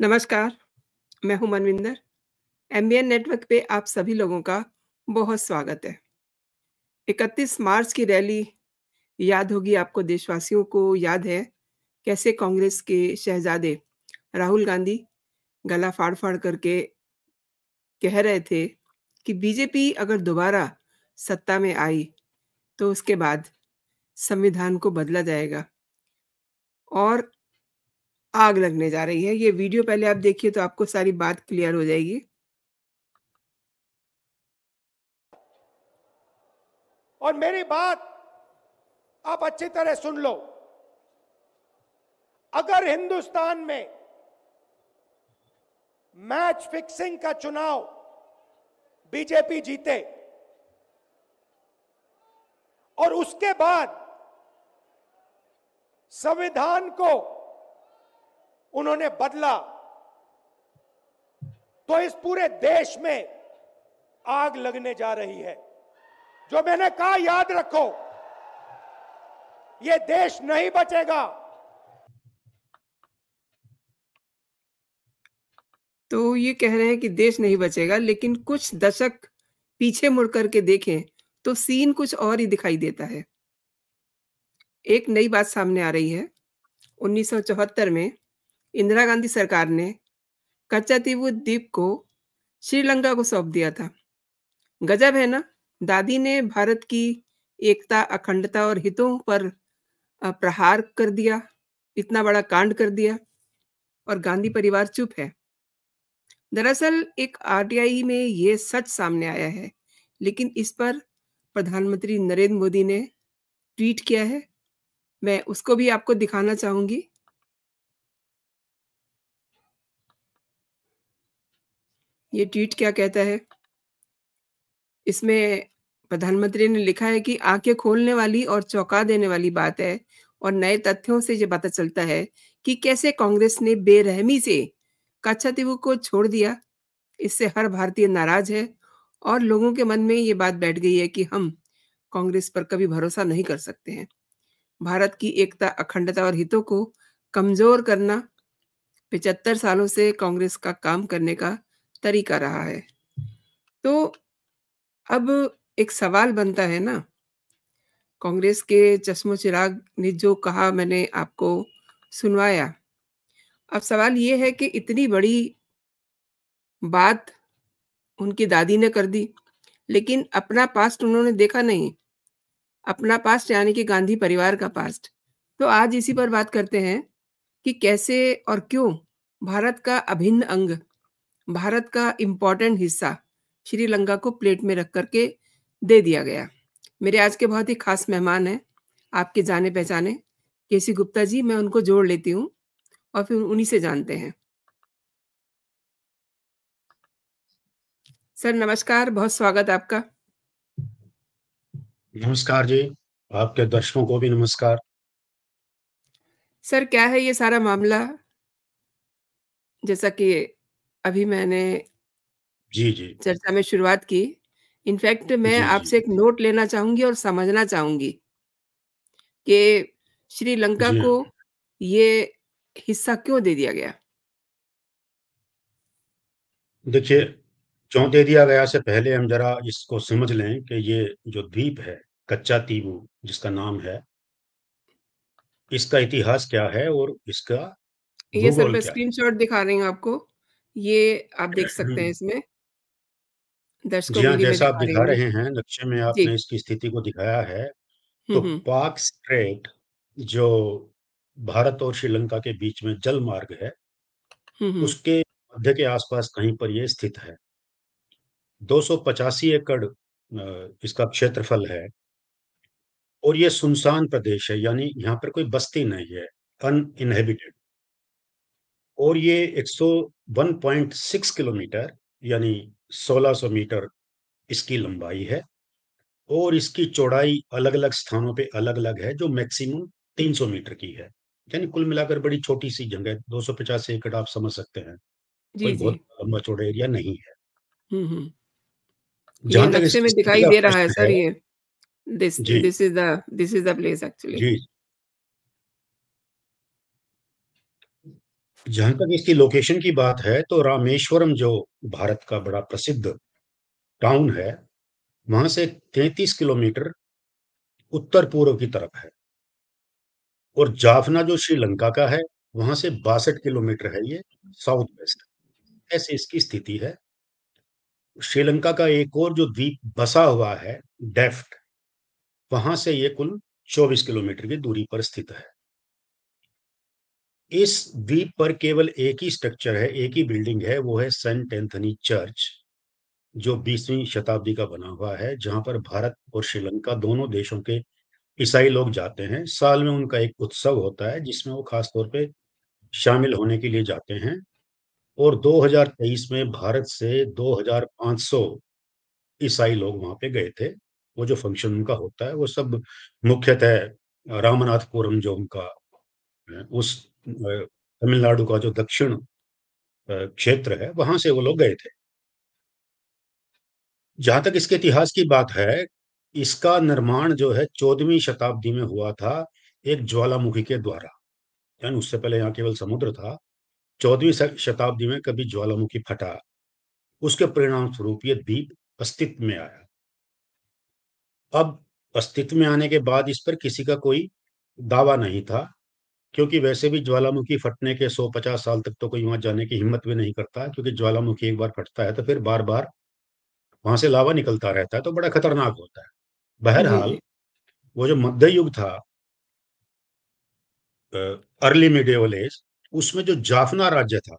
नमस्कार, मैं हूँ मनविंदर। एमबीएन नेटवर्क पे आप सभी लोगों का बहुत स्वागत है। 31 मार्च की रैली याद होगी आपको, देशवासियों को याद है कैसे कांग्रेस के शहजादे राहुल गांधी गला फाड़-फाड़ करके कह रहे थे कि बीजेपी अगर दोबारा सत्ता में आई, तो उसके बाद संविधान को बदला जाएगा और आग लगने जा रही है। ये वीडियो पहले आप देखिए तो आपको सारी बात क्लियर हो जाएगी। और मेरी बात आप अच्छी तरह सुन लो। अगर हिंदुस्तान में मैच फिक्सिंग का चुनाव बीजेपी जीते और उसके बाद संविधान को उन्होंने बदला, तो इस पूरे देश में आग लगने जा रही है। जो मैंने कहा याद रखो, ये देश नहीं बचेगा। तो ये कह रहे हैं कि देश नहीं बचेगा, लेकिन कुछ दशक पीछे मुड़ कर के देखें, तो सीन कुछ और ही दिखाई देता है। एक नई बात सामने आ रही है। 1974 में इंदिरा गांधी सरकार ने कच्चातीवू द्वीप को श्रीलंका को सौंप दिया था। गजब है ना? दादी ने भारत की एकता, अखंडता और हितों पर प्रहार कर दिया, इतना बड़ा कांड कर दिया और गांधी परिवार चुप है। दरअसल एक आरटीआई में ये सच सामने आया है, लेकिन इस पर प्रधानमंत्री नरेंद्र मोदी ने ट्वीट किया है। मैं उसको भी आपको दिखाना चाहूँगी। ये ट्वीट क्या कहता है? इसमें प्रधानमंत्री ने लिखा है कि आँखें खोलने वाली और चौंका देने वाली बात है और नए तथ्यों से ये पता चलता है कि कैसे कांग्रेस ने बेरहमी से कच्चातीवू को छोड़ दिया। इससे हर भारतीय नाराज़ है और लोगों के मन में ये बात बैठ गई है कि हम कांग्रेस पर कभी भरोसा नहीं कर सकते हैं। भारत की एकता, अखंडता और हितों को कमज़ोर करना 75 सालों से कांग्रेस का काम करने का तरीका रहा है। तो अब एक सवाल बनता है ना, कांग्रेस के चश्मो-चिराग ने जो कहा मैंने आपको सुनवाया। अब सवाल ये है कि इतनी बड़ी बात उनकी दादी ने कर दी, लेकिन अपना पास्ट उन्होंने देखा नहीं। अपना पास्ट यानी कि गांधी परिवार का पास्ट। तो आज इसी पर बात करते हैं कि कैसे और क्यों भारत का अभिन्न अंग, भारत का इम्पोर्टेंट हिस्सा श्रीलंका को प्लेट में रख कर के दे दिया गया। मेरे आज के बहुत ही खास मेहमान हैं, आपके जाने-पहचाने केसी गुप्ता जी। मैं उनको जोड़ लेती हूँ और फिर उन्हीं से जानते हैं। सर नमस्कार, बहुत स्वागत आपका। नमस्कार जी, आपके दर्शकों को भी नमस्कार। सर क्या है ये सारा मामला? जैसा कि अभी मैंने जी, जी। चर्चा में शुरुआत की, इनफैक्ट मैं जी, जी। आपसे एक नोट लेना चाहूँगी और समझना चाहूँगी कि श्रीलंका जी को हाँ। ये हिस्सा क्यों दे दिया गया? देखिए, क्यों दे दिया गया से पहले हम ज़रा इसको समझ लें कि ये जो द्वीप है, कच्चा तीबू जिसका नाम है, इसका इतिहास क्या है और इसका ये सर भूगोल मैं क्या है? स्क्रीनशॉट दिखा रही हूँ आपको। ये आप देख सकते हैं इसमें, दर्शकों जी के हाँ, लिए मैं जैसा आप दिखा रही दिखा हूँ। रहे हैं, नक्शे में जी। आपने इसकी स्थिति को दिखाया है, हुँ, तो हुँ। पाक स्ट्रेट जो भारत और श्रीलंका के बीच में जल मार्ग है, हुँ, हुँ। उसके मध्य के आसपास कहीं पर ये स्थित है। 285 एकड़ इसका क्षेत्रफल है और ये सुनसान प्रदेश है, यानी यहाँ पर कोई बस्ती नहीं है, अनइन्हेबिटेड। और ये 101.6 किलोमीटर यानी 1600 मीटर इसकी लंबाई है और इसकी चौड़ाई अलग-अलग स्थानों पे अलग-अलग है, जो मैक्सिमम 300 मीटर की है। यानी कुल मिलाकर बड़ी छोटी-सी जगह, 250 एकड़ आप समझ सकते हैं, जी, कोई जी। बहुत लंबा चौड़ा एरिया नहीं है। हुँ, हुँ। ये जहाँ तक नक्शे इसकी में स्थिति दिखाई का दे रहा है प्रश्न सर है ये। दिस जी, this is the place actually. जी। जहां तक इसकी लोकेशन की बात है तो रामेश्वरम जो भारत का बड़ा प्रसिद्ध टाउन है, वहां से 33 किलोमीटर उत्तर पूर्व की तरफ है। और जाफना जो श्रीलंका का है, वहां से 62 किलोमीटर है ये साउथ वेस्ट। ऐसे इसकी स्थिति है। श्रीलंका का एक और जो द्वीप बसा हुआ है, डेफ्ट, वहां से ये कुल 24 किलोमीटर की दूरी पर स्थित है। इस द्वीप पर केवल एक ही स्ट्रक्चर है, एक ही बिल्डिंग है, वो है सेंट एंथनी चर्च, जो 20वीं शताब्दी का बना हुआ है, जहां पर भारत और श्रीलंका दोनों देशों के ईसाई लोग जाते हैं। साल में उनका एक उत्सव होता है जिसमें वो खास तौर पे शामिल होने के लिए जाते हैं। और 2023 में भारत से 2500 ईसाई लोग वहां पे गए थे। वो जो फंक्शन उनका होता है वो सब मुख्यतः रामनाथपुरम जो उनका उस तमिलनाडु का जो दक्षिण क्षेत्र है, वहां से वो लोग गए थे। जहां तक इसके इतिहास की बात है, इसका निर्माण जो है 14वीं शताब्दी में हुआ था, एक ज्वालामुखी के द्वारा। यानी उससे पहले यहाँ केवल समुद्र था। 14वीं शताब्दी में कभी ज्वालामुखी फटा, उसके परिणाम स्वरूप ये द्वीप अस्तित्व में आया। अब अस्तित्व में आने के बाद इस पर किसी का कोई दावा नहीं था, क्योंकि वैसे भी ज्वालामुखी फटने के 150 साल तक तो कोई वहां जाने की हिम्मत भी नहीं करता, क्योंकि ज्वालामुखी एक बार फटता है तो फिर बार बार वहां से लावा निकलता रहता है, तो बड़ा खतरनाक होता है। जी, बहरहाल, जी। वो जो मध्य युग था, अर्ली मिडिएवल एज, उसमें जो जाफना राज्य था,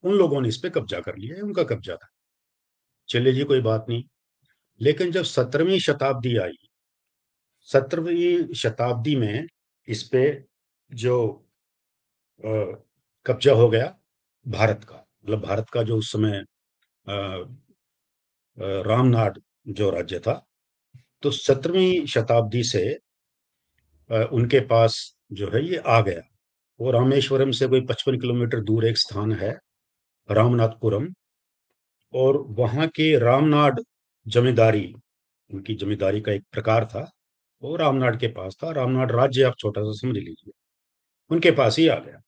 उन लोगों ने इस पे कब्जा कर लिया है, उनका कब्जा था। चलिए जी, कोई बात नहीं। लेकिन जब 17वीं शताब्दी आई, 17वीं शताब्दी में इस पे जो अ, कब्जा हो गया भारत का, मतलब भारत का जो उस समय रामनाड जो राज्य था, तो 17वीं शताब्दी से उनके पास जो है ये आ गया। वो रामेश्वरम से कोई 55 किलोमीटर दूर एक स्थान है, रामनाथपुरम। और वहां के रामनाड जमींदारी, उनकी जमींदारी का एक प्रकार था, वो रामनाड के पास था। रामनाड राज्य आप छोटा सा समझ लीजिए, उनके पास ही आ गया।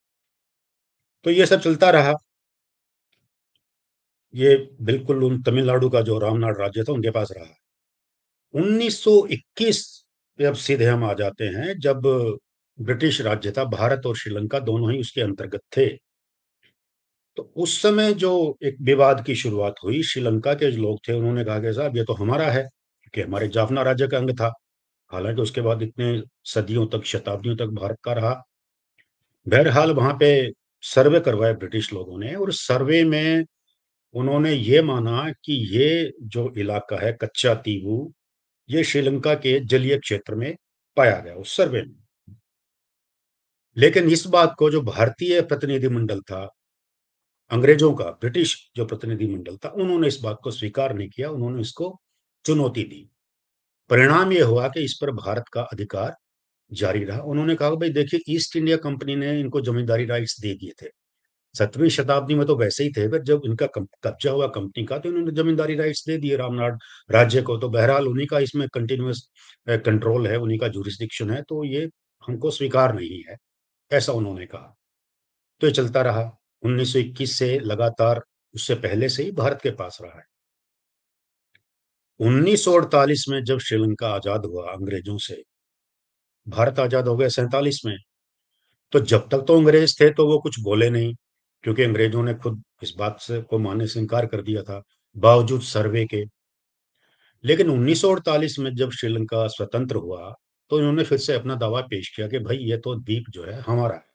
तो ये सब चलता रहा। ये बिल्कुल उन तमिलनाडु का जो रामनाड राज्य था उनके पास रहा। 1921 पे अब सीधे हम आ जाते हैं, जब ब्रिटिश राज्य था, भारत और श्रीलंका दोनों ही उसके अंतर्गत थे। तो उस समय जो एक विवाद की शुरुआत हुई, श्रीलंका के जो लोग थे उन्होंने कहा कि साहब ये तो हमारा है, क्योंकि हमारे जाफना राज्य का अंग था। हालांकि उसके बाद इतने सदियों तक, शताब्दियों तक भारत का रहा। बहरहाल वहां पे सर्वे करवाए ब्रिटिश लोगों ने, और सर्वे में उन्होंने ये माना कि ये जो इलाका है कच्चा तीबू, ये श्रीलंका के जलीय क्षेत्र में पाया गया उस सर्वे में। लेकिन इस बात को जो भारतीय प्रतिनिधिमंडल था, अंग्रेजों का, ब्रिटिश जो प्रतिनिधिमंडल था, उन्होंने इस बात को स्वीकार नहीं किया, उन्होंने इसको चुनौती दी। परिणाम ये हुआ कि इस पर भारत का अधिकार जारी रहा। उन्होंने कहा भाई देखिए, ईस्ट इंडिया कंपनी ने इनको जमींदारी राइट्स दे दिए थे। 17वीं शताब्दी में तो वैसे ही थे, फिर जब इनका कब्जा हुआ कंपनी का, तो इन्होंने जमींदारी राइट्स दे दिए रामनाड राज्य को। तो बहरहाल उन्हीं का इसमें कंटिन्यूअस कंट्रोल है, उन्हीं का जुरिस्डिक्शन है, तो ये हमको स्वीकार नहीं है, ऐसा उन्होंने कहा। तो ये चलता रहा। 1921 से लगातार, उससे पहले से ही भारत के पास रहा है। 1948 में जब श्रीलंका आजाद हुआ अंग्रेजों से, भारत आजाद हो गया 47 में। तो जब तक तो अंग्रेज थे तो वो कुछ बोले नहीं, क्योंकि अंग्रेजों ने खुद इस बात से को मानने से इनकार कर दिया था, बावजूद सर्वे के। लेकिन 1948 में जब श्रीलंका स्वतंत्र हुआ, तो इन्होंने फिर से अपना दावा पेश किया कि भाई ये तो द्वीप जो है हमारा है।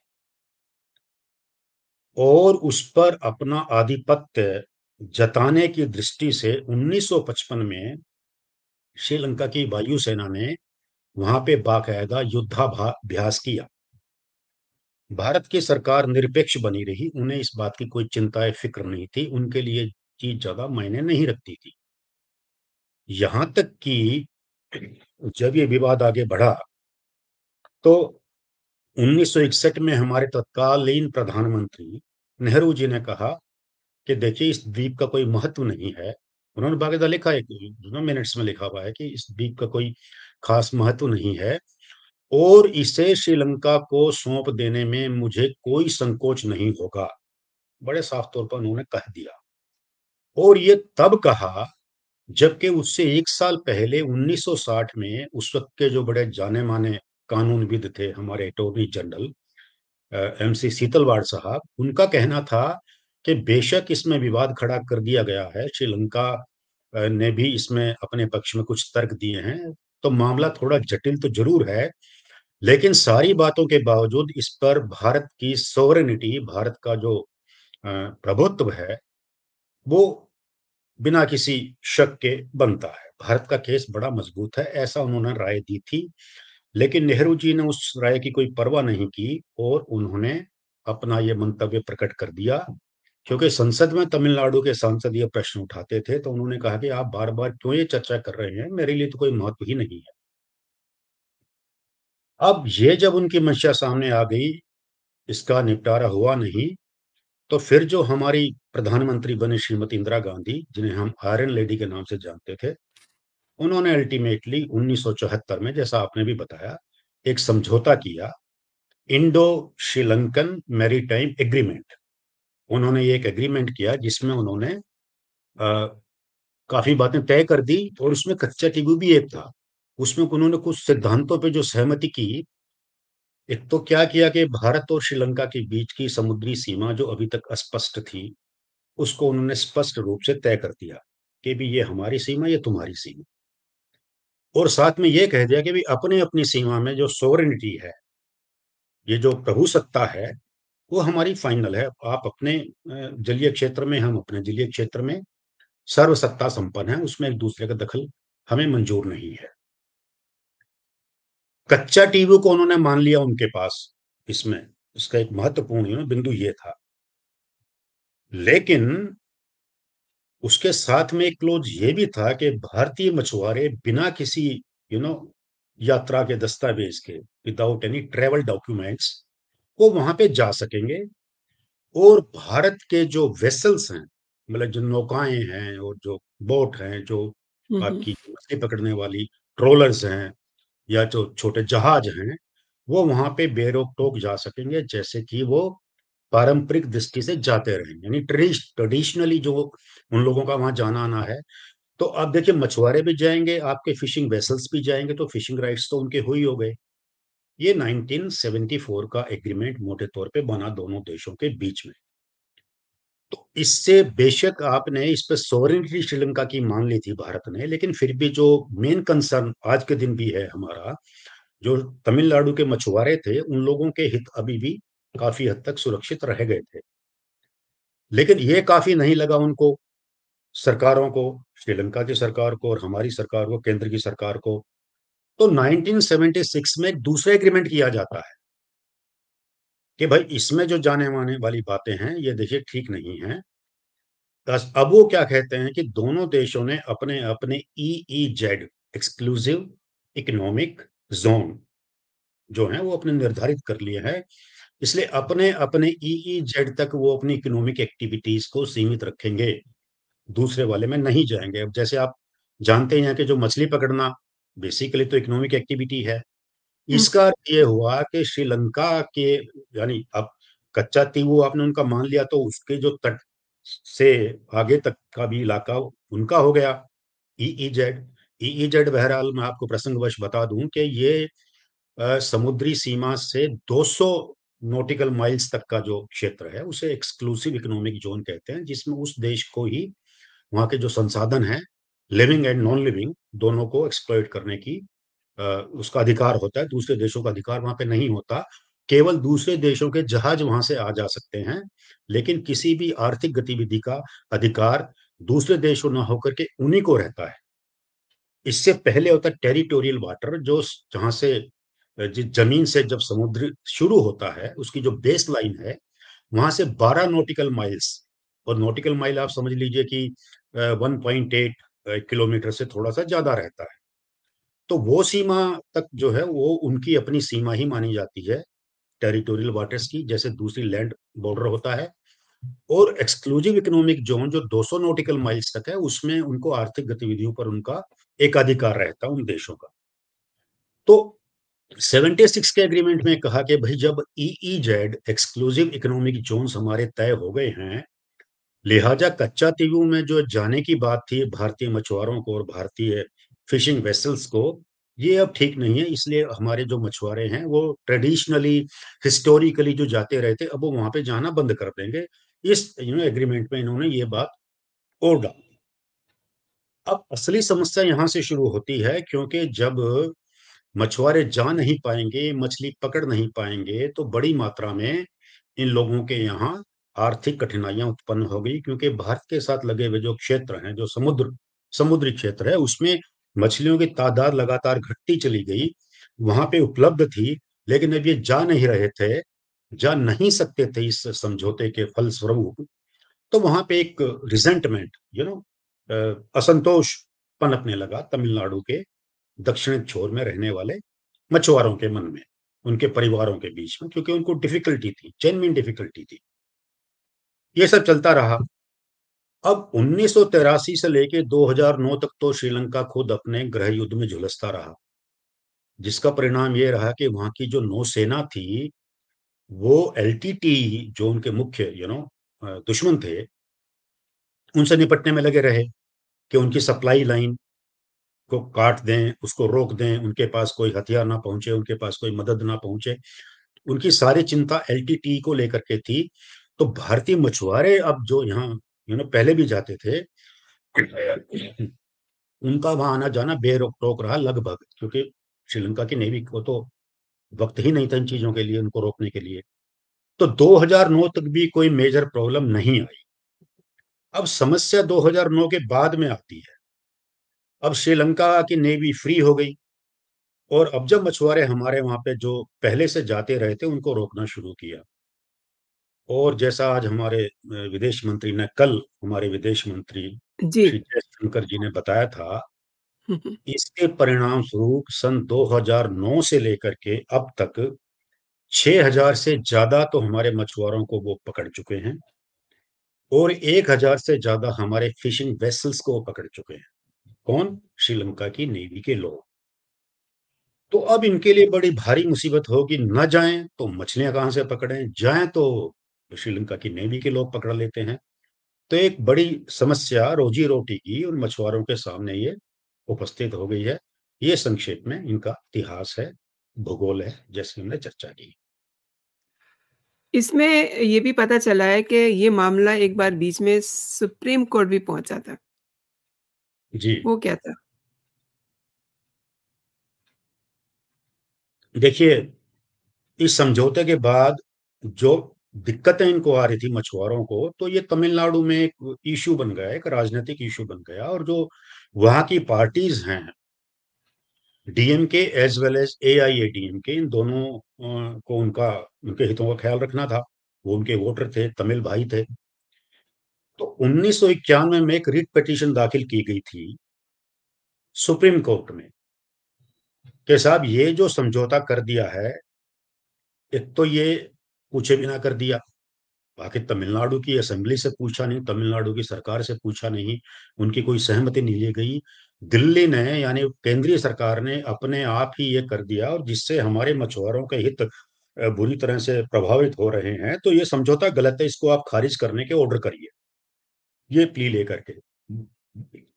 और उस पर अपना आधिपत्य जताने की दृष्टि से 1955 में श्रीलंका की वायुसेना ने वहां पे बाकायदा युद्धाभ्यास किया। भारत की सरकार निरपेक्ष बनी रही, उन्हें इस बात की कोई चिंता फिक्र नहीं थी, उनके लिए चीज ज्यादा मायने नहीं रखती थी। यहां तक कि जब ये विवाद आगे बढ़ा, तो 1961 में हमारे तत्कालीन प्रधानमंत्री नेहरू जी ने कहा कि देखिए, इस द्वीप का कोई महत्व नहीं है। उन्होंने बाकायदा लिखा है, मिनट्स में लिखा हुआ है कि इस द्वीप का कोई खास महत्व नहीं है, और इसे श्रीलंका को सौंप देने में मुझे कोई संकोच नहीं होगा। बड़े साफ तौर पर उन्होंने कह दिया। और ये तब कहा जबकि उससे 1 साल पहले 1960 में उस वक़्त के जो बड़े जाने-माने कानूनविद थे, हमारे अटॉर्नी जनरल एमसी सीतलवाड़ साहब, उनका कहना था कि बेशक इसमें विवाद खड़ा कर दिया गया है, श्रीलंका ने भी इसमें अपने पक्ष में कुछ तर्क दिए हैं, तो मामला थोड़ा जटिल तो ज़रूर है, लेकिन सारी बातों के बावजूद इस पर भारत की सॉवरेनिटी, भारत का जो प्रभुत्व है, वो बिना किसी शक के बनता है। भारत का केस बड़ा मजबूत है, ऐसा उन्होंने राय दी थी। लेकिन नेहरू जी ने उस राय की कोई परवाह नहीं की और उन्होंने अपना ये मंतव्य प्रकट कर दिया, क्योंकि संसद में तमिलनाडु के सांसद ये प्रश्न उठाते थे, तो उन्होंने कहा कि आप बार-बार क्यों ये चर्चा कर रहे हैं? मेरे लिए तो कोई महत्व ही नहीं है। अब ये जब उनकी मंशा सामने आ गई, इसका निपटारा हुआ नहीं, तो फिर जो हमारी प्रधानमंत्री बनी श्रीमती इंदिरा गांधी, जिन्हें हम आयरन लेडी के नाम से जानते थे, उन्होंने अल्टीमेटली 1974 में, जैसा आपने भी बताया, एक समझौता किया, इंडो श्रीलंकन मैरीटाइम एग्रीमेंट। उन्होंने ये एक एग्रीमेंट किया जिसमें उन्होंने काफ़ी बातें तय कर दी और उसमें कच्चा टीगु भी एक था। उसमें उन्होंने कुछ सिद्धांतों पे जो सहमति की, एक तो क्या किया कि भारत और श्रीलंका के बीच की समुद्री सीमा जो अभी तक अस्पष्ट थी, उसको उन्होंने स्पष्ट रूप से तय कर दिया कि भी ये हमारी सीमा, ये तुम्हारी सीमा। और साथ में ये कह दिया कि भई अपनी-अपनी सीमा में जो सॉवरेनिटी है, ये जो प्रभुसत्ता है, वो हमारी फाइनल है। आप अपने जलीय क्षेत्र में, हम अपने जलीय क्षेत्र में सर्वसत्ता संपन्न हैं, उसमें एक-दूसरे का दखल हमें मंज़ूर नहीं है। कच्चा टीबू को उन्होंने मान लिया उनके पास इसमें, इसका एक महत्वपूर्ण बिंदु ये था। लेकिन उसके साथ में एक क्लॉज़ ये भी था कि भारतीय मछुआरे बिना किसी यू नो यात्रा के दस्तावेज़ के, विदाउट एनी ट्रैवल डॉक्यूमेंट्स, वो वहाँ पे जा सकेंगे और भारत के जो वेसल्स हैं, मतलब जो नौकाएँ हैं और जो बोट हैं, जो हुँ, हुँ। आपकी मछली पकड़ने वाली ट्रॉलर्स हैं या जो छोटे जहाज हैं, वो वहाँ पे बेरोक-टोक जा सकेंगे, जैसे कि वो पारंपरिक दृष्टि से जाते रहे। यानी ट्रेडिशनली जो उन लोगों का वहाँ जाना-आना है। तो अब देखिए मछुआरे भी जाएँगे, आपके फिशिंग वेसल्स भी जाएँगे, तो फिशिंग राइट्स तो उनके हो गए। ये 1974 का एग्रीमेंट मोटे तौर पे बना दोनों देशों के बीच में। तो इससे बेशक आपने इस पे सॉवरेनिटी श्रीलंका की मान ली थी भारत ने, लेकिन फिर भी जो मेन कंसर्न आज के दिन भी है हमारा, जो तमिलनाडु के मछुआरे थे, उन लोगों के हित अभी भी काफ़ी हद तक सुरक्षित रह गए थे। लेकिन ये काफ़ी नहीं लगा उनको, सरकारों को, श्रीलंका की सरकार को और हमारी सरकार को, केंद्र की सरकार को। तो 1976 में एक दूसरा एग्रीमेंट किया जाता है कि भाई इसमें जो जाने-माने वाली बातें हैं, ये देखिए ठीक नहीं हैं। बस अब वो क्या कहते हैं कि दोनों देशों ने अपने-अपने ईईजेड एक्सक्लूसिव इकोनॉमिक ज़ोन जो हैं वो अपने निर्धारित कर लिए हैं। इसलिए अपने-अपने ईईजेड तक वो अपनी इकोनॉमिक एक्टिविटीज़ को सीमित रखेंगे, दूसरे वाले में नहीं जाएँगे। अब जैसे आप जानते ही हैं कि जो मछली पकड़ना बेसिकली तो इकोनॉमिक एक्टिविटी है। हुँ, इसका अर्थ ये हुआ कि श्रीलंका के यानी अब कच्चा तीवू आपने उनका मान लिया तो उसके जो तट से आगे तक का भी इलाका उनका हो गया ईईजेड। ईईजेड बहरहाल मैं आपको प्रसंगवश बता दूँ कि ये समुद्री सीमा से 200 नॉटिकल माइल्स तक का जो क्षेत्र है, उसे एक्सक्लूसिव इकोनॉमिक ज़ोन कहते हैं, जिसमें उस देश को ही वहाँ के जो संसाधन हैं, लिविंग एंड नॉन लिविंग दोनों को एक्सप्लॉइट करने की उसका अधिकार होता है, दूसरे देशों का अधिकार वहाँ पे नहीं होता। केवल दूसरे देशों के जहाज वहाँ से आ जा सकते हैं, लेकिन किसी भी आर्थिक गतिविधि का अधिकार दूसरे देशों ना होकर के उन्हीं को रहता है। इससे पहले होता है टेरिटोरियल वाटर जो जहाँ से जिस ज़मीन से जब समुद्र शुरू होता है, उसकी जो बेस लाइन है, वहाँ से 12 नॉटिकल माइल्स और नॉटिकल माइल आप समझ लीजिए कि 1.8 किलोमीटर से थोड़ा-सा ज़्यादा रहता है। तो वो सीमा तक जो है वो उनकी अपनी सीमा ही मानी जाती है, टेरिटोरियल वाटर्स की जैसे दूसरी लैंड बॉर्डर होता है और एक्सक्लूसिव इकोनॉमिक ज़ोन जो 200 नॉटिकल माइल्स तक है, उसमें उनको आर्थिक गतिविधियों पर उनका एकाधिकार रहता है उन देशों का। तो 76 के एग्रीमेंट में कहा कि भाई जब ईईजेड एक्सक्लूसिव इकोनॉमिक जोन्स हमारे तय हो गए हैं, लिहाजा कच्चा तीवू में जो जाने की बात थी भारतीय मछुआरों को और भारतीय फिशिंग वेसल्स को, ये अब ठीक नहीं है। इसलिए हमारे जो मछुआरे हैं वो ट्रेडिशनली, हिस्टोरिकली जो जाते रहे थे, अब वो वहां पे जाना बंद कर देंगे। इस एग्रीमेंट में इन्होंने ये बात और डाल दी। अब असली समस्या यहाँ से शुरू होती है, क्योंकि जब मछुआरे जा नहीं पाएंगे, मछली पकड़ नहीं पाएंगे, तो बड़ी मात्रा में इन लोगों के यहाँ आर्थिक कठिनाइयां उत्पन्न हो गई, क्योंकि भारत के साथ लगे हुए जो क्षेत्र हैं, जो समुद्री क्षेत्र है, उसमें मछलियों की तादाद लगातार घटती चली गई। वहां पे उपलब्ध थी, लेकिन अब ये जा नहीं रहे थे, जा नहीं सकते थे इस समझौते के फलस्वरूप। तो वहां पे एक रिजेंटमेंट, असंतोष पनपने लगा तमिलनाडु के दक्षिण छोर में रहने वाले मछुआरों के मन में, उनके परिवारों के बीच में, क्योंकि उनको डिफिकल्टी थी, जेन्युइन डिफिकल्टी थी। ये सब चलता रहा। अब 1983 से लेके 2009 तक तो श्रीलंका खुद अपने गृह युद्ध में झुलसता रहा, जिसका परिणाम ये रहा कि वहां की जो नौसेना थी, वो एलटीटी, जो उनके मुख्य दुश्मन थे, उनसे निपटने में लगे रहे कि उनकी सप्लाई लाइन को काट दें, उसको रोक दें, उनके पास कोई हथियार ना पहुंचे, उनके पास कोई मदद ना पहुंचे। उनकी सारी चिंता एलटीटी को लेकर के थी। तो भारतीय मछुआरे अब जो यहाँ पहले भी जाते थे, उनका वहां आना जाना बेरोक टोक रहा लगभग, क्योंकि श्रीलंका की नेवी को तो वक्त ही नहीं था इन चीजों के लिए, उनको रोकने के लिए। तो 2009 तक भी कोई मेजर प्रॉब्लम नहीं आई। अब समस्या 2009 के बाद में आती है। अब श्रीलंका की नेवी फ्री हो गई, और अब जब मछुआरे हमारे वहां पे जो पहले से जाते रहे थे, उनको रोकना शुरू किया। और जैसा आज हमारे विदेश मंत्री ने, कल हमारे विदेश मंत्री जी। श्री जयशंकर जी ने बताया था, हुँ, हुँ। इसके परिणाम स्वरूप सन 2009 से लेकर के अब तक 6000 से ज्यादा तो हमारे मछुआरों को वो पकड़ चुके हैं, और 1000 से ज्यादा हमारे फिशिंग वेसल्स को वो पकड़ चुके हैं। कौन? श्रीलंका की नेवी के लोग। तो अब इनके लिए बड़ी भारी मुसीबत होगी, न जाएं तो मछलियां कहां से पकड़ें, जाएं तो श्रीलंका की नेवी के लोग पकड़ लेते हैं। तो एक बड़ी समस्या रोजी रोटी की उन मछुआरों के सामने ये उपस्थित हो गई है। ये संक्षेप में इनका इतिहास है, भूगोल है, जैसे हमने चर्चा की। इसमें ये भी पता चला है कि ये मामला एक बार बीच में सुप्रीम कोर्ट भी पहुँचा था। जी। वो क्या था? देखिए, इस समझौते के बाद जो दिक्कतें इनको आ रही थी मछुआरों को, तो ये तमिलनाडु में एक इशू बन गया, एक राजनीतिक इशू बन गया। और जो वहां की पार्टीज हैं, DMK as well as AIADMK, इन दोनों को उनके हितों का ख्याल रखना था। वो उनके वोटर थे, तमिल भाई थे। तो 1991 में एक रिट पिटीशन दाखिल की गई थी सुप्रीम कोर्ट में, कि साहब ये जो समझौता कर दिया है, एक तो ये पूछे बिना कर दिया, बाकी तमिलनाडु की असेंबली से पूछा नहीं, तमिलनाडु की सरकार से पूछा नहीं, उनकी कोई सहमति नहीं ली गई। दिल्ली ने, यानी केंद्रीय सरकार ने अपने आप ही ये कर दिया, और जिससे हमारे मछुआरों के हित बुरी तरह से प्रभावित हो रहे हैं। तो ये समझौता गलत है, इसको आप खारिज करने के ऑर्डर करिए, ये प्ली लेकर के।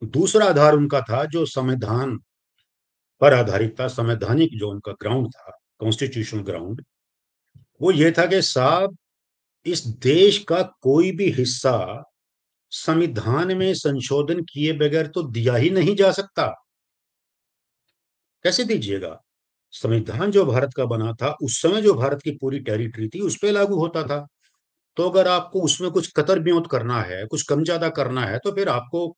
दूसरा आधार उनका था जो संविधान पर आधारित था, संवैधानिक जो उनका ग्राउंड था, कॉन्स्टिट्यूशनल ग्राउंड, वो ये था कि साहब, इस देश का कोई भी हिस्सा संविधान में संशोधन किए बगैर तो दिया ही नहीं जा सकता। कैसे दीजिएगा? संविधान जो भारत का बना था, उस समय जो भारत की पूरी टेरिटरी थी, उस पे लागू होता था। तो अगर आपको उसमें कुछ कतर ब्योंत करना है, कुछ कम ज्यादा करना है, तो फिर आपको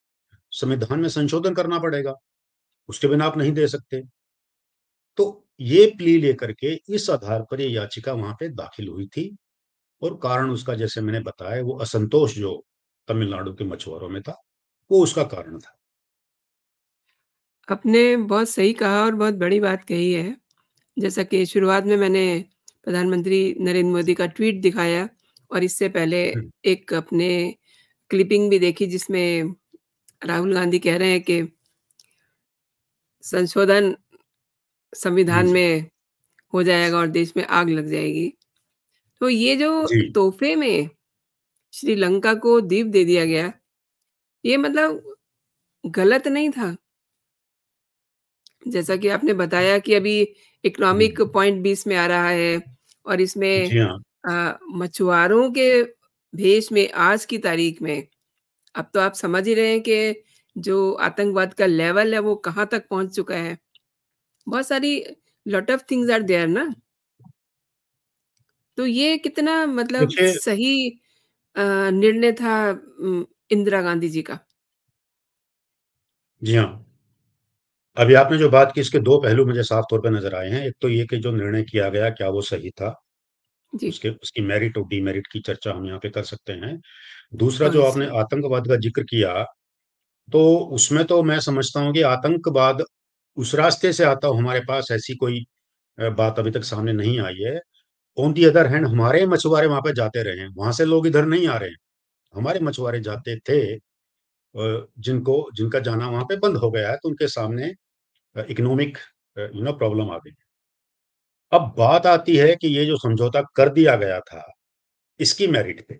संविधान में संशोधन करना पड़ेगा, उसके बिना आप नहीं दे सकते। तो ये प्ली लेकर के इस आधार पर ये याचिका वहां पे दाखिल हुई थी। और कारण उसका, जैसे मैंने बताया, वो असंतोष जो तमिलनाडु के मछुआरों में था, वो उसका कारण था। आपने बहुत सही कहा और बहुत बड़ी बात कही है। जैसा कि शुरुआत में मैंने प्रधानमंत्री नरेंद्र मोदी का ट्वीट दिखाया और इससे पहले हम्म, एक अपने क्लिपिंग भी देखी जिसमें राहुल गांधी कह रहे हैं कि संशोधन संविधान जी। में हो जाएगा और देश में आग लग जाएगी। तो ये जो जी, तोहफ़े में श्रीलंका को द्वीप दे दिया गया, ये मतलब गलत नहीं था? जैसा कि आपने बताया कि अभी इकोनॉमिक हुँ। पॉइंट भी इसमें आ रहा है और इसमें जी हाँ। मछुआरों के भेष में आज की तारीख में अब तो आप समझ ही रहे हैं कि जो आतंकवाद का लेवल है वो कहाँ तक पहुँच चुका है। बहुत सारी lot of things are there ना। तो ये कितना मतलब देखिए सही निर्णय था इंदिरा गांधी जी का। जी हाँ। अभी आपने जो बात की इसके 2 पहलू मुझे साफ तौर पे नज़र आए हैं। एक तो ये कि जो निर्णय किया गया क्या वो सही था? जी, उसकी मेरिट और डिमेरिट की चर्चा हम यहाँ पे कर सकते हैं। दूसरा जो आपने ऑब्वियसली। आतंकवाद का ज़िक्र किया, तो उसमें तो मैं समझता हूँ कि आतंकवाद उस रास्ते से आता हो हमारे पास ऐसी कोई बात अभी तक सामने नहीं आई है। ऑन दी अदर हैंड हमारे मछुआरे वहाँ पे जाते रहे हैं, वहाँ से लोग इधर नहीं आ रहे हैं। हमारे मछुआरे जाते थे जिनका जाना वहाँ पे बंद हो गया है, तो उनके सामने इकोनॉमिक प्रॉब्लम आ गई। अब बात आती है कि ये जो समझौता कर दिया गया था, इसकी मेरिट पे,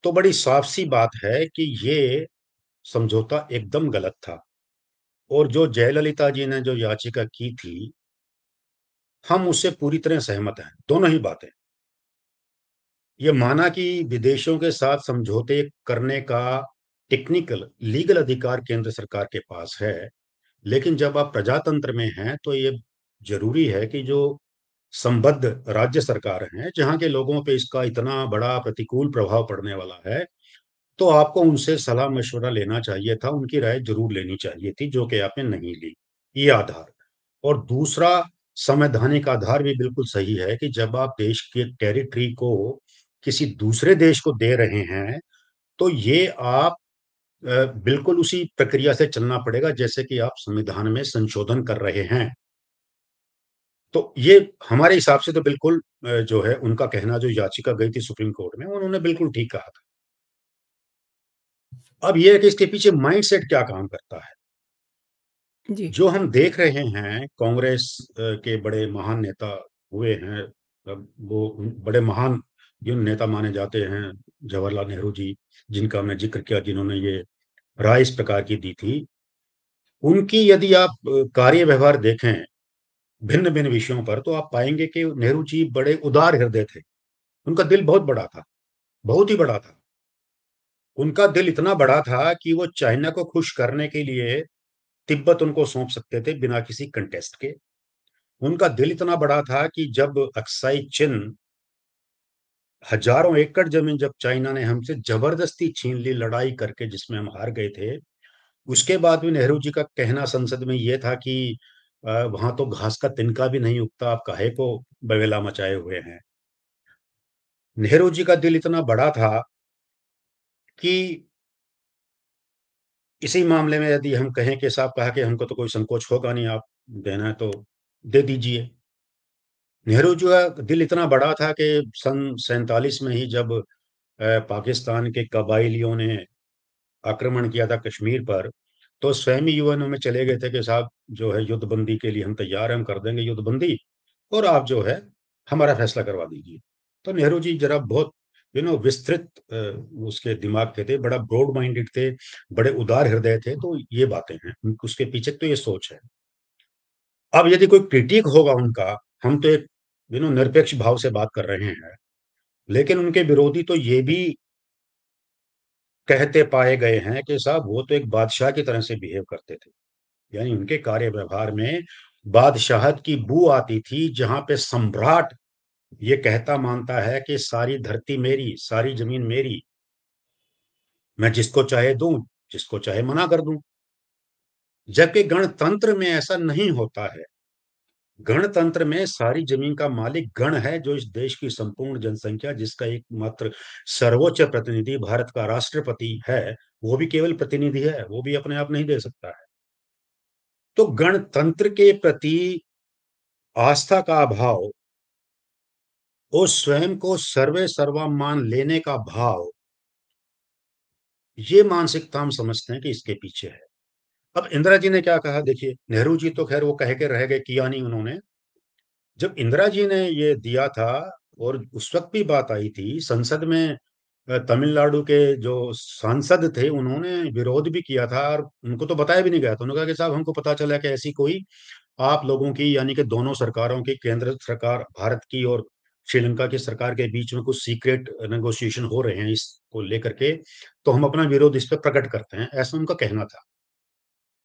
तो बड़ी साफ-सी बात है कि ये समझौता एकदम गलत था और जो जयललिता जी ने जो याचिका की थी, हम उससे पूरी तरह सहमत हैं, दोनों ही बातें। ये माना कि विदेशों के साथ समझौते करने का टेक्निकल, लीगल अधिकार केंद्र सरकार के पास है, लेकिन जब आप प्रजातंत्र में हैं, तो ये ज़रूरी है कि जो संबद्ध राज्य सरकार हैं, जहाँ के लोगों पे इसका इतना बड़ा प्रतिकूल प्रभाव पड़ने वाला है, तो आपको उनसे सलाह-मशवरा लेना चाहिए था, उनकी राय ज़रूर लेनी चाहिए थी, जो कि आपने नहीं ली। ये आधार। और दूसरा संवैधानिक आधार भी बिल्कुल सही है कि जब आप देश के टेरिटरी को किसी दूसरे देश को दे रहे हैं, तो ये आप बिल्कुल उसी प्रक्रिया से चलना पड़ेगा जैसे कि आप संविधान में संशोधन कर रहे हैं। तो ये हमारे हिसाब से तो बिल्कुल जो है उनका कहना जो याचिका गई थी सुप्रीम कोर्ट में, उन्होंने बिल्कुल ठीक कहा था। अब ये है कि इसके पीछे माइंडसेट क्या काम करता है? जी, जो हम देख रहे हैं कांग्रेस के बड़े महान नेता हुए हैं, वो बड़े महान जो नेता माने जाते हैं, जवाहरलाल नेहरू जी, जिनका हमने ज़िक्र किया, जिन्होंने ये राय इस प्रकार की दी थी। उनकी यदि आप कार्य व्यवहार देखें भिन्न-भिन्न विषयों पर, तो आप पाएँगे कि नेहरू जी बड़े उदार हृदय थे। उनका दिल बहुत बड़ा था, बहुत ही बड़ा था। उनका दिल इतना बड़ा था कि वो चाइना को खुश करने के लिए तिब्बत उनको सौंप सकते थे बिना किसी कंटेस्ट के। उनका दिल इतना बड़ा था कि जब अक्साई चिन हज़ारों एकड़ ज़मीन जब चाइना ने हमसे ज़बरदस्ती छीन ली लड़ाई करके जिसमें हम हार गए थे, उसके बाद भी नेहरू जी का कहना संसद में ये था कि वहाँ तो घास का तिनका भी नहीं उगता, आप काहे को बवेला मचाए हुए हैं। नेहरू जी का दिल इतना बड़ा था कि इसी मामले में यदि हम कहें कि साहब कहा कि हमको तो कोई संकोच होगा नहीं, आप देना है तो दे दीजिए। नेहरू जी का दिल इतना बड़ा था कि सन 47 में ही जब पाकिस्तान के कबाइलियों ने आक्रमण किया था कश्मीर पर, तो स्वयं ही यूएनओ में चले गए थे कि साहब जो है युद्धबंदी के लिए हम तैयार हैं, हम कर देंगे युद्धबंदी और आप जो है हमारा फैसला करवा दीजिए। तो नेहरू जी ज़रा बहुत विस्तृत उसके दिमाग के थे, बड़ा ब्रॉड माइंडेड थे, बड़े उदार हृदय थे, तो ये बातें हैं। उसके पीछे तो ये सोच है। अब यदि कोई क्रिटिक होगा उनका, हम तो एक निरपेक्ष भाव से बात कर रहे हैं, लेकिन उनके विरोधी तो ये भी कहते पाए गए हैं कि साहब वो तो एक बादशाह की तरह से बिहेव करते थे। यानी उनके कार्य व्यवहार में बादशाहत की बू आती थी, जहाँ पे सम्राट ये कहता मानता है कि सारी धरती मेरी, सारी ज़मीन मेरी, मैं जिसको चाहे दूँ, जिसको चाहे मना कर दूँ। जबकि गणतंत्र में ऐसा नहीं होता है। गणतंत्र में सारी ज़मीन का मालिक गण है, जो इस देश की संपूर्ण जनसंख्या जिसका एकमात्र सर्वोच्च प्रतिनिधि भारत का राष्ट्रपति है, वो भी केवल प्रतिनिधि है, वो भी अपने आप नहीं दे सकता है। तो गणतंत्र के प्रति आस्था का अभाव और स्वयं को सर्वे सर्वा मान लेने का भाव, ये मानसिकता हम समझते हैं कि इसके पीछे है। अब इंदिरा जी ने क्या कहा देखिए, नेहरू जी तो ख़ैर वो कह के रह गए, किया नहीं उन्होंने। जब इंदिरा जी ने ये दिया था और उस वक्त भी बात आई थी संसद में, तमिलनाडु के जो सांसद थे उन्होंने विरोध भी किया था और उनको तो बताया भी नहीं गया था। उन्होंने कहा कि साहब हमको पता चला कि ऐसी कोई आप लोगों की यानी कि दोनों सरकारों की, केंद्र सरकार भारत की और श्रीलंका की सरकार के बीच में कुछ सीक्रेट नेगोशिएशन हो रहे हैं इसको लेकर के, तो हम अपना विरोध इस पर प्रकट करते हैं, ऐसा उनका कहना था।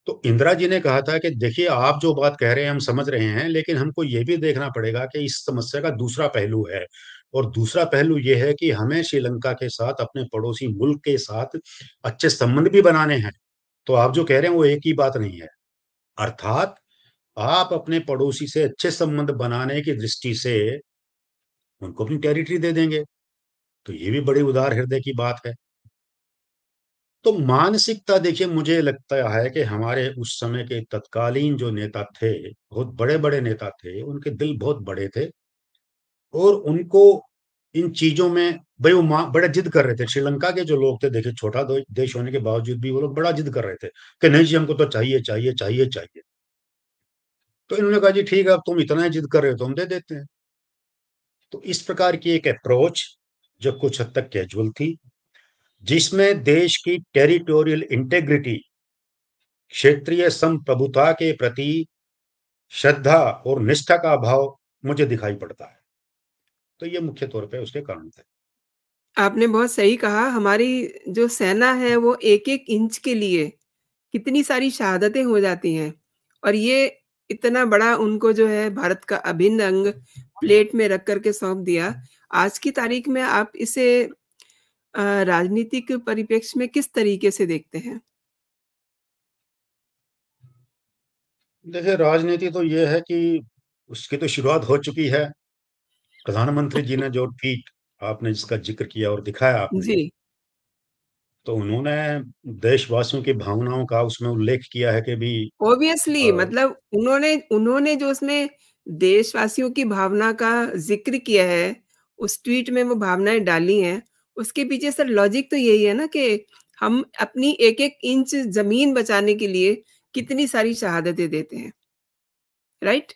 तो इंदिरा जी ने कहा था कि देखिए आप जो बात कह रहे हैं हम समझ रहे हैं, लेकिन हमको ये भी देखना पड़ेगा कि इस समस्या का दूसरा पहलू है। और दूसरा पहलू ये है कि हमें श्रीलंका के साथ, अपने पड़ोसी मुल्क के साथ अच्छे संबंध भी बनाने हैं। तो आप जो कह रहे हैं वो एक ही बात नहीं है। अर्थात आप अपने पड़ोसी से अच्छे संबंध बनाने की दृष्टि से उनको अपनी टेरिटरी दे देंगे, तो ये भी बड़ी उदार हृदय की बात है। तो मानसिकता देखिए, मुझे लगता है कि हमारे उस समय के तत्कालीन जो नेता थे, बहुत बड़े-बड़े नेता थे, उनके दिल बहुत बड़े थे और उनको इन चीज़ों में भई वो बड़ा जिद कर रहे थे। श्रीलंका के जो लोग थे देखिए, छोटा देश होने के बावजूद भी वो लोग बड़ा जिद कर रहे थे कि नहीं जी हमको तो चाहिए, चाहिए, चाहिए, चाहिए। तो इन्होंने कहा जी ठीक है, अब तुम इतना ही जिद कर रहे हो तो हम दे देते हैं। तो इस प्रकार की एक अप्रोच जो कुछ हद तक कैजुअल थी, जिसमें देश की टेरिटोरियल इंटीग्रिटी, क्षेत्रीय संप्रभुता के प्रति श्रद्धा और निष्ठा का अभाव मुझे दिखाई पड़ता है। तो ये मुख्य तौर पे उसके कारण थे। आपने बहुत सही कहा, हमारी जो सेना है वो एक-एक इंच के लिए कितनी सारी शहादतें हो जाती हैं और ये इतना बड़ा उनको जो है भारत का अभिन्न अंग प्लेट में रख कर के सौंप दिया। आज की तारीख में आप इसे राजनीतिक परिप्रेक्ष्य में किस तरीके से देखते हैं? देखिए राजनीति तो ये है कि उसकी तो शुरुआत हो चुकी है। प्रधानमंत्री जी ने जो ट्वीट आपने जिसका ज़िक्र किया और दिखाया आपने, जी, तो उन्होंने देशवासियों की भावनाओं का उसमें उल्लेख किया है कि भी ऑब्वियसली अ, मतलब उन्होंने उन्होंने जो उसमें देशवासियों की भावना का ज़िक्र किया है, उस ट्वीट में वो भावनाएँ डाली हैं, उसके पीछे सर लॉजिक तो यही है ना कि हम अपनी एक-एक इंच ज़मीन बचाने के लिए कितनी सारी शहादतें देते हैं, राइट?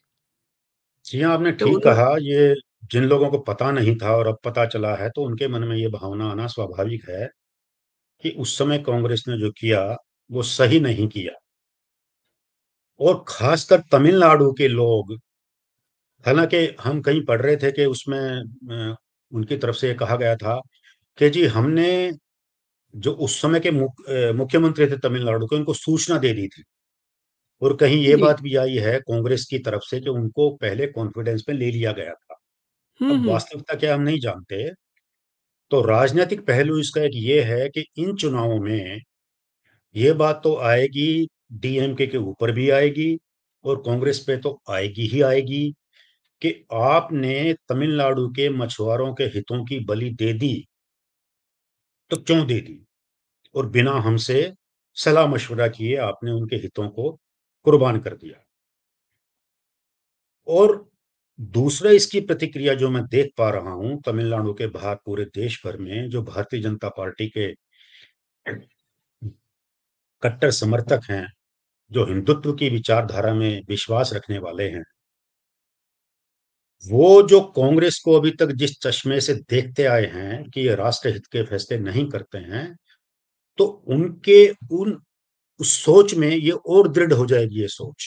जी हाँ, आपने तो ठीक उन्हों कहा। ये जिन लोगों को पता नहीं था और अब पता चला है, तो उनके मन में ये भावना आना स्वाभाविक है कि उस समय कांग्रेस ने जो किया, वो सही नहीं किया। और खासकर तमिलनाडु के लोग, हालाँकि हम कहीं पढ़ रहे थे कि उसमें उनकी तरफ से ये कहा गया था कि जी हमने जो उस समय के मुख्यमंत्री थे तमिलनाडु के, उनको सूचना दे दी थी। और कहीं ये जी। बात भी आई है कांग्रेस की तरफ से कि उनको पहले कॉन्फिडेंस में ले लिया गया था। हुँ, अब हुँ। वास्तविकता क्या है हम नहीं जानते। तो राजनीतिक पहलू इसका एक ये है कि इन चुनावों में ये बात तो आएगी, डीएमके के ऊपर भी आएगी और कांग्रेस पे तो आएगी ही आएगी कि आपने तमिलनाडु के मछुआरों के हितों की बलि दे दी, तो क्यों दे दी? और बिना हमसे सलाह-मशवरा किए आपने उनके हितों को कुर्बान कर दिया। और दूसरा इसकी प्रतिक्रिया जो मैं देख पा रहा हूँ तमिलनाडु के बाहर पूरे देश भर में, जो भारतीय जनता पार्टी के कट्टर समर्थक हैं, जो हिंदुत्व की विचारधारा में विश्वास रखने वाले हैं, वो जो कांग्रेस को अभी तक जिस चश्मे से देखते आए हैं कि ये राष्ट्र हित के फैसले नहीं करते हैं, तो उनके उन उस सोच में ये और दृढ़ हो जाएगी ये सोच।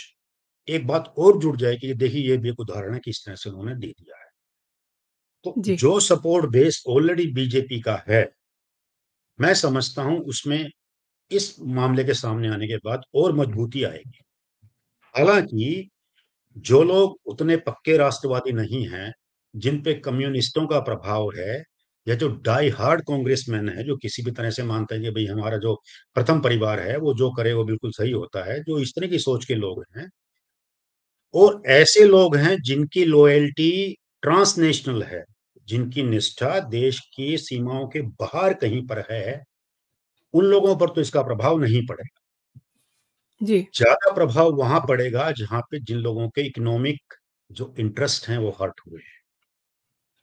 एक बात और जुड़ जाएगी, ये देखिए ये भी एक उदाहरण है कि इस तरह से उन्होंने दे दिया है। तो जी, जो सपोर्ट बेस ऑलरेडी बीजेपी का है, मैं समझता हूँ उसमें इस मामले के सामने आने के बाद और मजबूती आएगी। हालाँकि जो लोग उतने पक्के राष्ट्रवादी नहीं हैं, जिन पे कम्युनिस्टों का प्रभाव है या जो डाई हार्ड कांग्रेसमैन है, जो किसी भी तरह से मानते हैं कि भई हमारा जो प्रथम परिवार है, वो जो करे वो बिल्कुल सही होता है, जो इस तरह की सोच के लोग हैं और ऐसे लोग हैं जिनकी लॉयल्टी ट्रांसनेशनल है, जिनकी निष्ठा देश की सीमाओं के बाहर कहीं पर है, उन लोगों पर तो इसका प्रभाव नहीं पड़ेगा। जी, ज़्यादा प्रभाव वहाँ पड़ेगा जहाँ पे जिन लोगों के इकोनॉमिक जो इंटरेस्ट हैं वो हर्ट हुए हैं।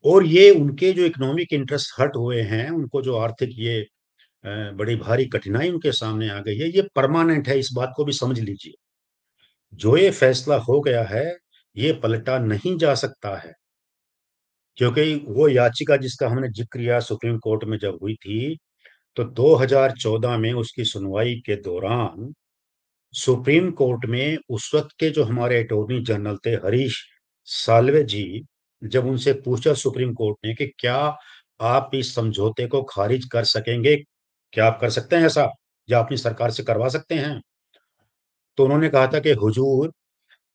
और ये उनके जो इकोनॉमिक इंटरेस्ट हर्ट हुए हैं, उनको जो आर्थिक ये बड़ी भारी कठिनाई उनके सामने आ गई है, ये परमानेंट है, इस बात को भी समझ लीजिए। जो ये फैसला हो गया है, ये पलटा नहीं जा सकता है, क्योंकि वो याचिका जिसका हमने जिक्र किया सुप्रीम कोर्ट में जब हुई थी, तो 2014 में उसकी सुनवाई के दौरान सुप्रीम कोर्ट में उस वक्त के जो हमारे अटॉर्नी जनरल थे हरीश साल्वे जी, जब उनसे पूछा सुप्रीम कोर्ट ने कि क्या आप इस समझौते को खारिज कर सकेंगे, क्या आप कर सकते हैं ऐसा, या अपनी सरकार से करवा सकते हैं, तो उन्होंने कहा था कि हुजूर,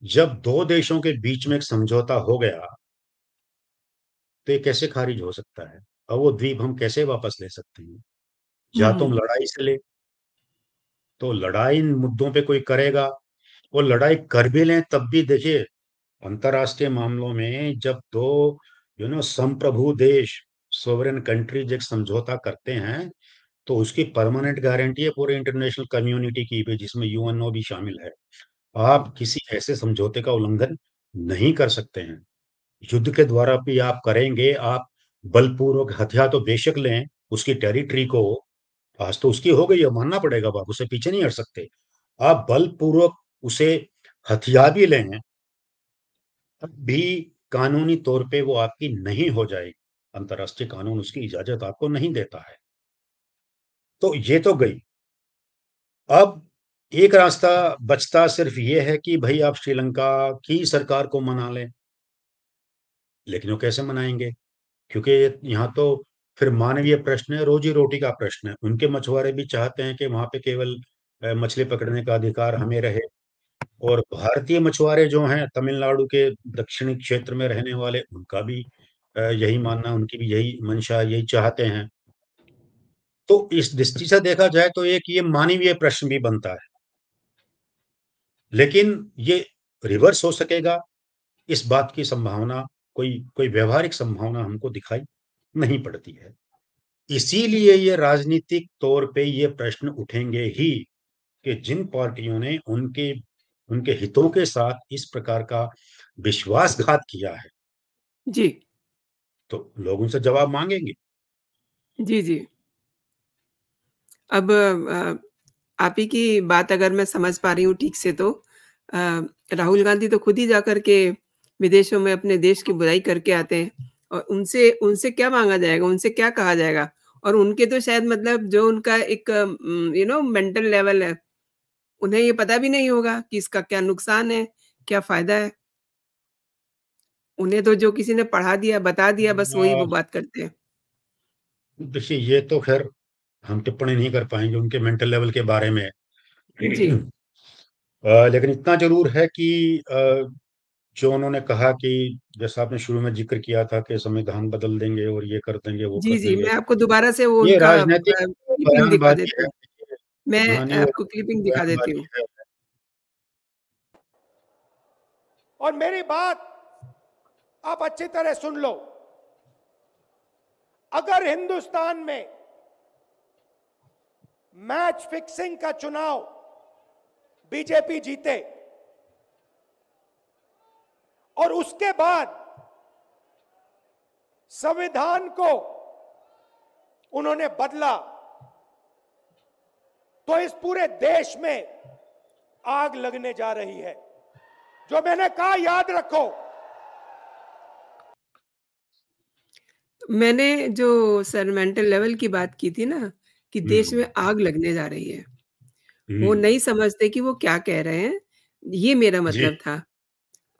जब दो देशों के बीच में एक समझौता हो गया तो ये कैसे खारिज हो सकता है, और वो द्वीप हम कैसे वापस ले सकते हैं, या तो हम हुँ, लड़ाई से ले, तो लड़ाई इन मुद्दों पे कोई करेगा, वो लड़ाई कर भी लें तब भी देखिए, अंतर्राष्ट्रीय मामलों में जब दो संप्रभु देश, सोवरेन कंट्रीज एक समझौता करते हैं, तो उसकी परमानेंट गारंटी है पूरे इंटरनेशनल कम्युनिटी की भी, जिसमें यूएनओ भी शामिल है। आप किसी ऐसे समझौते का उल्लंघन नहीं कर सकते हैं। युद्ध के द्वारा भी आप करेंगे, आप बलपूर्वक हथियार तो बेशक लें उसकी टेरिटरी को, आज तो उसकी हो गई है, मानना पड़ेगा, आप उससे पीछे नहीं हट सकते। आप बलपूर्वक उसे हथिया भी लें, तब भी कानूनी तौर पे वो आपकी नहीं हो जाएगी। अंतर्राष्ट्रीय कानून उसकी इजाजत आपको नहीं देता है। तो ये तो गई। अब एक रास्ता बचता सिर्फ ये है कि भई आप श्रीलंका की सरकार को मना लें। लेकिन वो कैसे मनाएँगे? क्योंकि यहाँ तो फिर मानवीय प्रश्न है, रोज़ी-रोटी का प्रश्न है। उनके मछुआरे भी चाहते हैं कि वहाँ पे केवल मछली पकड़ने का अधिकार हमें रहे, और भारतीय मछुआरे जो हैं तमिलनाडु के दक्षिणी क्षेत्र में रहने वाले, उनका भी यही मानना, उनकी भी यही मंशा, यही चाहते हैं। तो इस दृष्टि से देखा जाए तो एक ये मानवीय प्रश्न भी बनता है। लेकिन ये रिवर्स हो सकेगा, इस बात की संभावना, कोई कोई व्यावहारिक संभावना हमको दिखाई नहीं पड़ती है। इसीलिए ये राजनीतिक तौर पे ये प्रश्न उठेंगे ही कि जिन पार्टियों ने उनके उनके हितों के साथ इस प्रकार का विश्वासघात किया है, जी। तो लोग उनसे जवाब माँगेंगे। जी, जी। अब आप ही की बात अगर मैं समझ पा रही हूँ ठीक से तो अ, राहुल गांधी तो खुद ही जाकर के विदेशों में अपने देश की बुराई करके आते हैं और उनसे उनसे क्या माँगा जाएगा, उनसे क्या कहा जाएगा? और उनके तो शायद मतलब जो उनका एक मेंटल लेवल है, उन्हें ये पता भी नहीं होगा कि इसका क्या नुकसान है, क्या फ़ायदा है। उन्हें तो जो किसी ने पढ़ा दिया, बता दिया, बस वही अ, वो बात करते हैं। देखिए ये तो ख़ैर हम टिप्पणी नहीं कर पाएँगे उनके मेंटल लेवल के बारे में। जी। लेकिन इतना ज़रूर है कि जो उन्होंने कहा कि जैसा आपने शुरू में ज़िक्र किया था कि संविधान बदल देंगे और ये कर देंगे, वो जी, कर जी, देंगे। मैं आपको दोबारा से वो ये उनका राजनैतिक क्लिपिंग दिखा बयानबाज़ी देती है। हूँ। मैं हाँ, नहीं वो आपको क्लिपिंग राजनीतिक दिखा देती हूँ। बयानबाज़ी है। और मेरी बात आप अच्छी तरह सुन लो। अगर हिंदुस्तान में मैच फिक्सिंग का चुनाव बीजेपी जीते और उसके बाद संविधान को उन्होंने बदला, तो इस पूरे देश में आग लगने जा रही है। जो मैंने कहा याद रखो। मैंने जो सर मेंटल लेवल की बात की थी ना, कि देश हुँ, में आग लगने जा रही है। वो हुँ। नहीं समझते कि वो क्या कह रहे हैं, ये मेरा जी, मतलब था।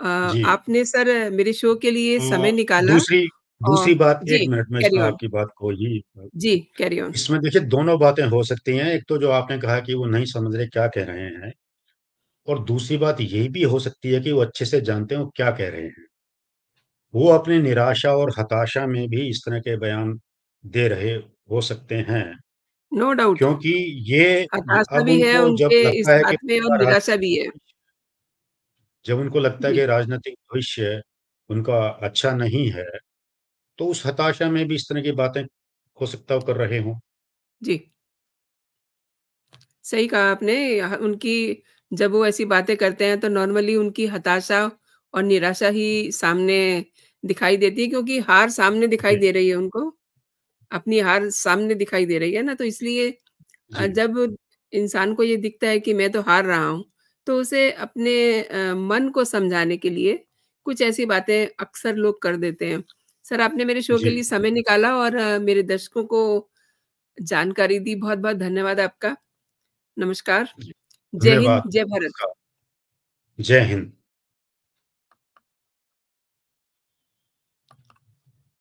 जी। आपने सर मेरे शो के लिए समय निकाला दूसरी और दूसरी बात, 1 जी, मिनट में कैरी इसमें ऑन। आपकी बात को ही जी, कैरी ऑन। इसमें देखिए दोनों बातें हो सकती हैं। एक तो जो आपने कहा कि वो नहीं समझ रहे क्या कह रहे हैं, और दूसरी बात ये भी हो सकती है कि वो अच्छे से जानते हैं वो क्या कह रहे हैं। वो अपनी निराशा और हताशा में भी इस तरह के बयान दे रहे हो सकते हैं, नो डाउट क्योंकि ये हताशा अब भी है उनको जब उनके इस लगता है कि बात में और उनका निराशा भी है। राजनीतिक, जब उनको लगता है जी, कि राजनीतिक भविष्य उनका अच्छा नहीं है, तो उस हताशा में भी इस तरह की बातें हो सकता है वो कर रहे हों। जी। सही कहा आपने। उनकी जब वो ऐसी बातें करते हैं तो नॉर्मली उनकी हताशा और निराशा ही सामने दिखाई देती है क्योंकि हार सामने दिखाई जी, दे रही है उनको। अपनी हार सामने दिखाई दे रही है ना, तो इसलिए जी, जब इंसान को ये दिखता है कि मैं तो हार रहा हूँ, तो उसे अपने मन को समझाने के लिए कुछ ऐसी बातें अक्सर लोग कर देते हैं। सर, आपने मेरे शो के जी, लिए समय निकाला और मेरे दर्शकों को जानकारी दी। बहुत-बहुत धन्यवाद आपका। नमस्कार। जी। जय हिंद, धन्यवाद। जय भारत। नमस्कार। जय हिंद।